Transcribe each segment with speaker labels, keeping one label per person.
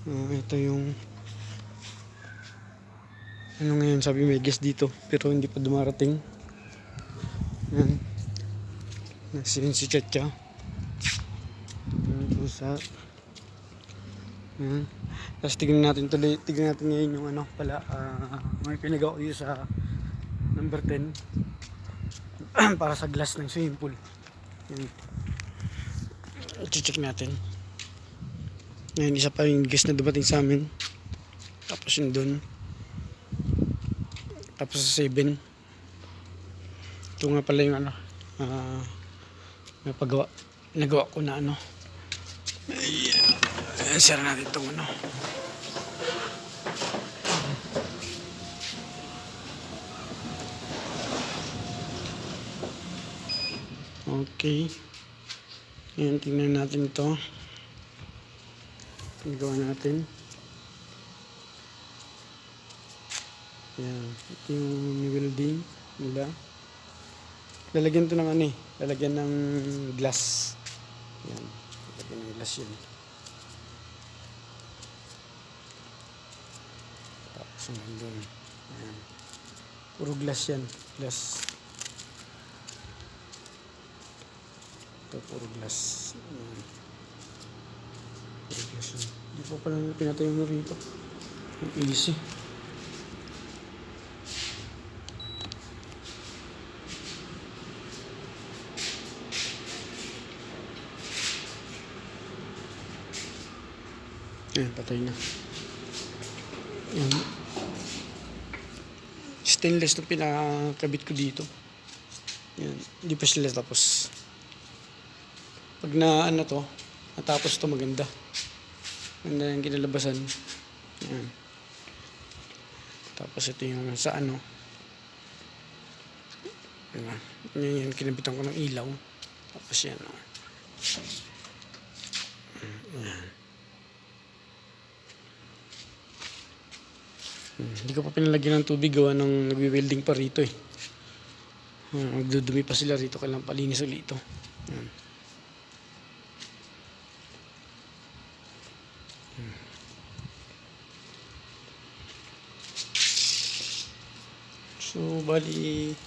Speaker 1: Ito yung ano ngayon, sabi may guest dito pero hindi pa dumarating. Yan. Nasirin si Chacha. Yung pusa. Yan. Tapos tignan natin ngayon yung ano pala, may pinagawa ko dito sa number 10 para sa glass ng swimming pool. Yan. I-check natin. Ngayon, isa pa yung guest na dumating sa amin. Tapos yun dun. Tapos sa 7. Ito nga pala yung ano, nagawa ko na ano. Ayan, share natin itong ano. Okay. Ayan, tingnan natin ito. Nagawa natin. Ayan, ito yung welding nila. Lalagyan ito ng ano eh. Lalagyan ng glass. Ayan, lalagyan ng glass yun. Tapos hanggang doon. Ayan. Puro glass yan. Glass. Ito, puro glass. Ayan. Puro glass yan. Hindi po pala pinatayo mo rito. Easy. Ayan, patay na. Ayan. Stainless na pinakabit ko dito. Ayan. Hindi pa sila tapos. Pag na ano to, natapos to maganda. Maganda yung kinalabasan. Ayan. Tapos ito yung sa ano. Ayan. Yan kinabitan ko ng ilaw. Tapos yan. Ayan. Hindi ko pa pinalagyan ng tubig gawa ng nagwi-welding pa rito eh. Magdudumi pa sila rito, kailangan palinis ulit ito. So bali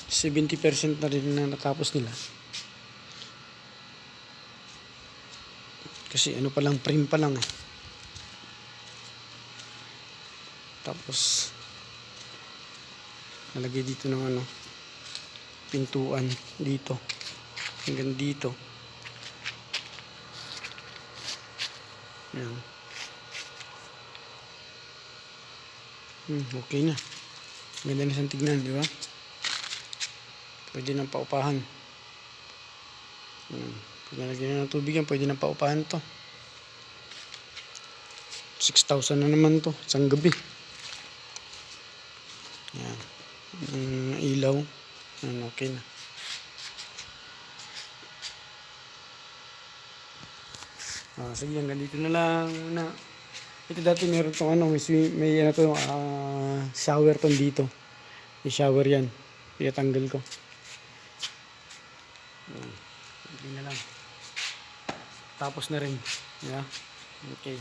Speaker 1: 70% na rin na natapos nila. Kasi ano pa lang, frame pa lang eh. Tapos nalagay dito ng ano, pintuan dito hanggang dito. Yan. Okay na. Ganda na siyang tignan, di ba? Pwede nang paupahan. Pag nalagyan na ng tubig yan, pwede nang paupahan to. 6,000 na naman to, isang gabi. Yan. Ilaw. Yan, okay na. Sige, hanggang dito na lang na. Ito dati meron tong ano, may ano to, shower tong dito. May shower yan. Pinatanggal ko. Hindi na lang. Tapos na rin. Yeah? Okay.